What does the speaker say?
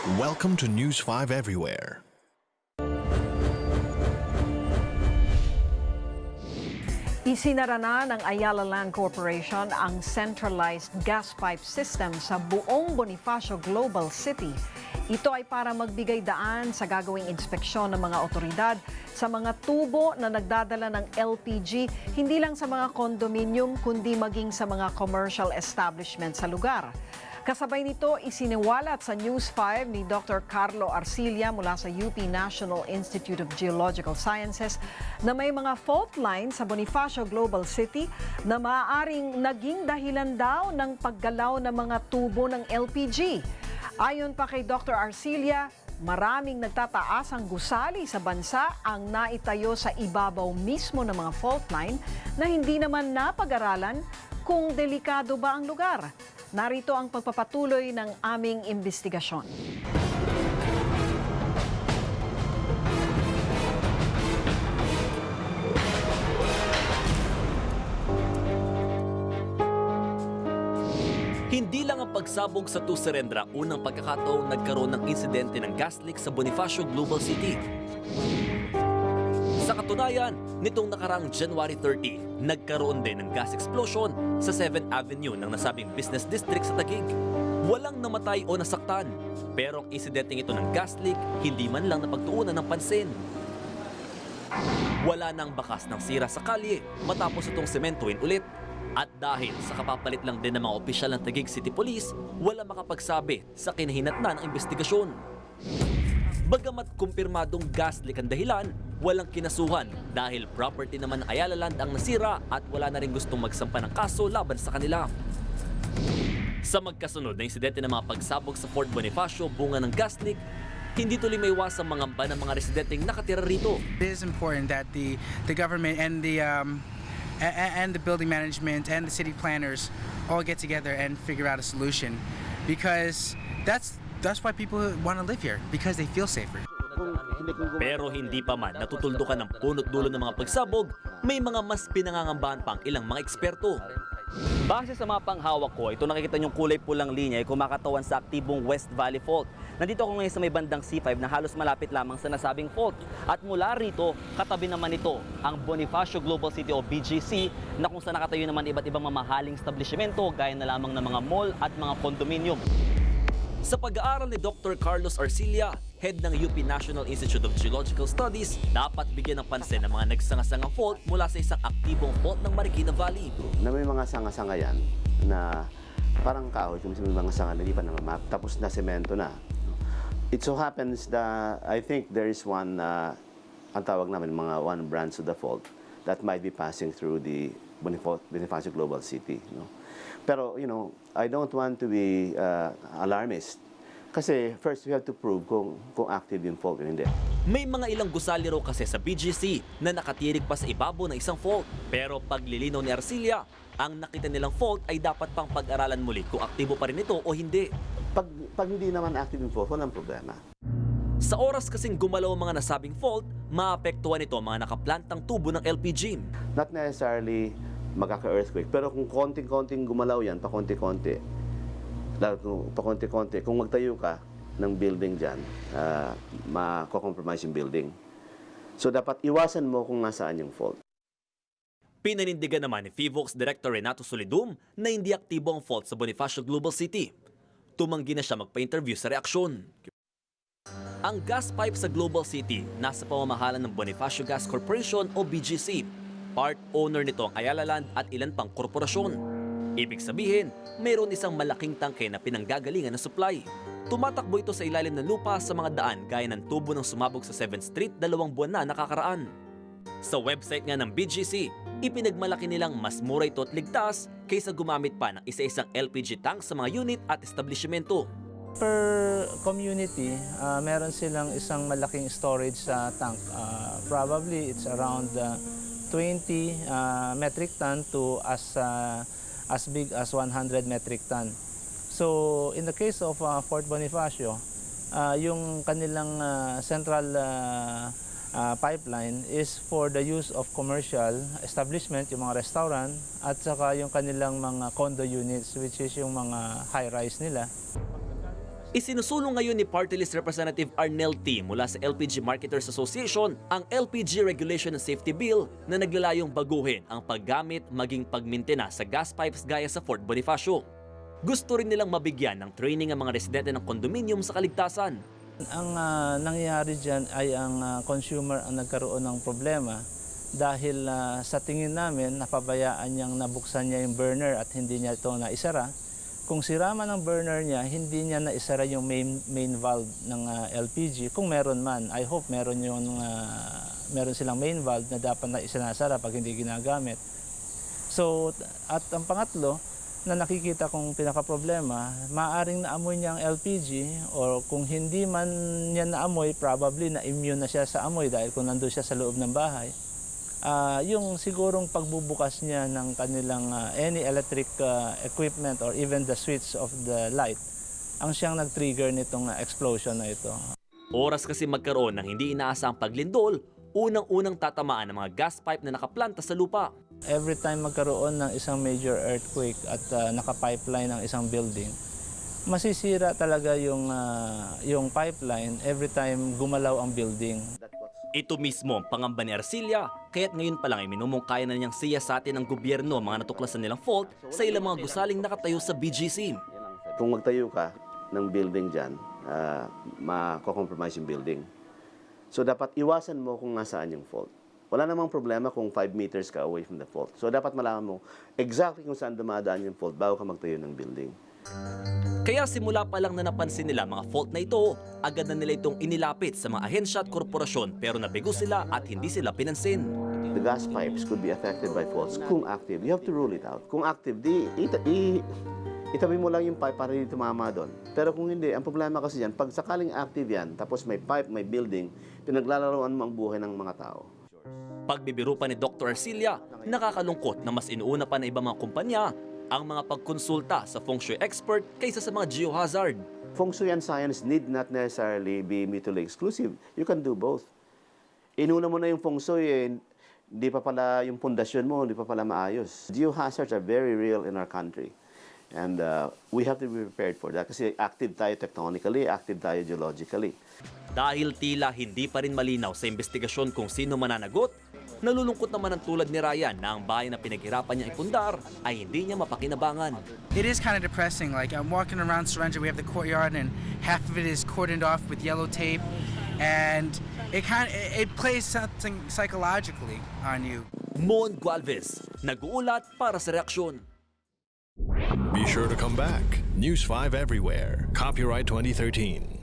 Welcome to News 5 Everywhere. Isinara na ng Ayala Land Corporation ang centralized gas pipe system sa buong Bonifacio Global City. Ito ay para magbigay daan sa gagawing inspeksyon ng mga otoridad sa mga tubo na nagdadala ng LPG, hindi lang sa mga condominium kundi maging sa mga commercial establishment sa lugar. Kasabay nito, isiniwalat sa News 5 ni Dr. Carlo Arcilla mula sa UP National Institute of Geological Sciences na may mga fault line sa Bonifacio Global City na maaaring naging dahilan daw ng paggalaw ng mga tubo ng LPG. Ayon pa kay Dr. Arcilla, maraming nagtataas ang gusali sa bansa ang naitayo sa ibabaw mismo ng mga fault line na hindi naman napag-aralan kung delikado ba ang lugar. Narito ang pagpapatuloy ng aming investigasyon. Hindi lang ang pagsabog sa Tuserendra unang pagkakataong nagkaroon ng insidente ng gas leak sa Bonifacio Global City. Sa katunayan, nitong nakaraang January 30, nagkaroon din ng gas explosion sa 7th Avenue ng nasabing business district sa Taguig. Walang namatay o nasaktan, pero ang insidenteng ito ng gas leak hindi man lang napagtuunan ng pansin. Wala nang bakas ng sira sa kalye matapos itong sementuin ulit. At dahil sa kapapalit lang din ng mga opisyal ng Taguig City Police, wala makapagsabi sa kinahinatnan ng investigasyon. Bagamat kumpirmadong gas leak ang dahilan, walang kinasuhan dahil property naman ng Ayala Land ang nasira at wala na rin gustong magsampa ng kaso laban sa kanila. Sa magkasunod na insidente ng mga pagsabog sa Fort Bonifacio bunga ng gas leak, hindi tuloy maiwasang mangamba ng mga residenteng nakatira rito. It is important that the government and the building management and the city planners all get together and figure out a solution, because that's why people want to live here, because they feel safer. Pero hindi pa man natutuldukan ng punot dulo ng mga pagsabog, may mga mas pinangangambahan pang ilang mga eksperto. Base sa mga panghawak ko, ito nakikita niyong kulay pulang linya ay kumakatawan sa aktibong West Valley Fault. Nandito ako ngayon sa may bandang C5 na halos malapit lamang sa nasabing fault. At mula rito, katabi naman ito ang Bonifacio Global City o BGC na kung saan nakatayo naman iba't ibang mamahaling establishmento gaya na lamang ng mga mall at mga condominium. Sa pag-aaral ni Dr. Carlos Arcilla, head ng UP National Institute of Geological Studies, dapat bigyan ng pansin ang mga nagsangasangang fault mula sa isang aktibong fault ng Marikina Valley. Na may mga sanga-sanga yan na parang kahoy, kung may mga sanga na hindi pa namamap, tapos na semento na. It so happens that I think there is one, ang tawag namin, one branch of the fault that might be passing through the Bonifacio Global City. Pero, I don't want to be alarmist. Kasi first, we have to prove kung active yung fault o hindi. May mga ilang gusali raw kasi sa BGC na nakatirik pa sa ibabaw ng isang fault. Pero paglilinaw ni Arcilla, ang nakita nilang fault ay dapat pang pag-aralan muli kung aktibo pa rin ito o hindi. Pag hindi naman active yung fault, walang problema. Sa oras kasing gumalaw ang mga nasabing fault, maapektuhan ito ang mga nakaplantang tubo ng LPG. Not necessarily magkaka-earthquake, pero kung konting-konting gumalaw yan, pakonti-konti, kung magtayo ka ng building dyan, mako-compromise yung building. So dapat iwasan mo kung nasaan yung fault. Pinanindigan naman ni FIVOX Director Renato Solidum na hindi aktibo ang fault sa Bonifacio Global City. Tumanggi na siya magpa-interview sa reaksyon. Ang gas pipe sa Global City nasa pamamahala ng Bonifacio Gas Corporation o BGC. Part owner nito ang Ayala Land at ilan pang korporasyon. Ibig sabihin, mayroon isang malaking tangke na pinanggagalingan ng supply. Tumatakbo ito sa ilalim ng lupa sa mga daan gaya ng tubo ng sumabog sa 7th Street 2 buwan na nakakaraan. Sa website nga ng BGC, ipinagmalaki nilang mas mura ito at ligtas kaysa gumamit pa ng isa-isang LPG tank sa mga unit at establishmento. Per community, meron silang isang malaking storage sa tank. Probably it's around 20 metric ton to as big as 100 metric ton. So in the case of Fort Bonifacio, yung kanilang central pipeline is for the use of commercial establishment, yung mga restaurant, at saka yung kanilang mga condo units, which is yung mga high-rise nila. Isinusulong ngayon ni Party List Representative Arnel T. mula sa LPG Marketers Association ang LPG Regulation and Safety Bill na naglalayong baguhin ang paggamit maging pagmintena sa gas pipes gaya sa Fort Bonifacio. Gusto rin nilang mabigyan ng training ang mga residente ng kondominium sa kaligtasan. Ang nangyayari dyan ay ang consumer ang nagkaroon ng problema dahil sa tingin namin napabayaan niyang nabuksan niya yung burner at hindi niya ito naisara. Kung sira man ang burner niya, hindi niya naisara yung main valve ng LPG. Kung meron man, I hope meron silang main valve na dapat na isinasara pag hindi ginagamit. So, at ang pangatlo, na nakikita kong pinaka-problema, maaaring naamoy niya ang LPG or kung hindi man niya naamoy, probably na-immune na siya sa amoy dahil kung nandun siya sa loob ng bahay. Yung sigurong pagbubukas niya ng kanilang any electric equipment or even the switch of the light, ang siyang nag-trigger nitong explosion na ito. Oras kasi magkaroon ng hindi inaasahang paglindol, unang-unang tatamaan ng mga gas pipe na nakaplanta sa lupa. Every time magkaroon ng isang major earthquake at naka-pipeline ng isang building, masisira talaga yung pipeline every time gumalaw ang building. Ito mismo ang pangamba ni Arcilia, kaya't ngayon pa lang ay minumungkayan na niyang siya sa atin ng gobyerno ang mga natuklasan nilang fault sa ilang mga gusaling nakatayo sa BGC. Kung magtayo ka ng building dyan, mako-compromise yung building. So dapat iwasan mo kung nasaan yung fault. Wala namang problema kung 5 meters ka away from the fault. So dapat malaman mo exactly kung saan dumadaan yung fault bago ka magtayo ng building. Kaya simula pa lang na napansin nila mga fault na ito, agad na nila itong inilapit sa mga ahensya at korporasyon pero nabigo sila at hindi sila pinansin. The gas pipes could be affected by faults kung active. You have to rule it out. Kung active, itabi mo lang yung pipe para hindi tumama doon. Pero kung hindi, ang problema kasi yan, pag sakaling active yan, tapos may pipe, may building, pinaglalaroan mo ang buhay ng mga tao. Pagbibiro pa ni Dr. Arcilia, nakakalungkot na mas inuuna pa na ibang mga kumpanya ang mga pagkonsulta sa feng shui expert kaysa sa mga geohazard. Feng Shui and science need not necessarily be mutually exclusive. You can do both. Inuna mo na yung Feng Shui, hindi pa pala yung pundasyon mo, hindi pa pala maayos. Geohazards are very real in our country. And we have to be prepared for that kasi active tayo tectonically, active tayo geologically. Dahil tila hindi pa rin malinaw sa investigasyon kung sino mananagot, nalulungkot naman ang tulad ni Ryan na ang bahay na pinaghirapan niya ipundar ay hindi niya mapakinabangan. It is kind of depressing. Like I'm walking around Surrender, we have the courtyard, and half of it is cordoned off with yellow tape, and it plays something psychologically on you. Mon Gualvez, nag-uulat para sa Reaksyon. Be sure to come back. News 5 everywhere. Copyright 2013.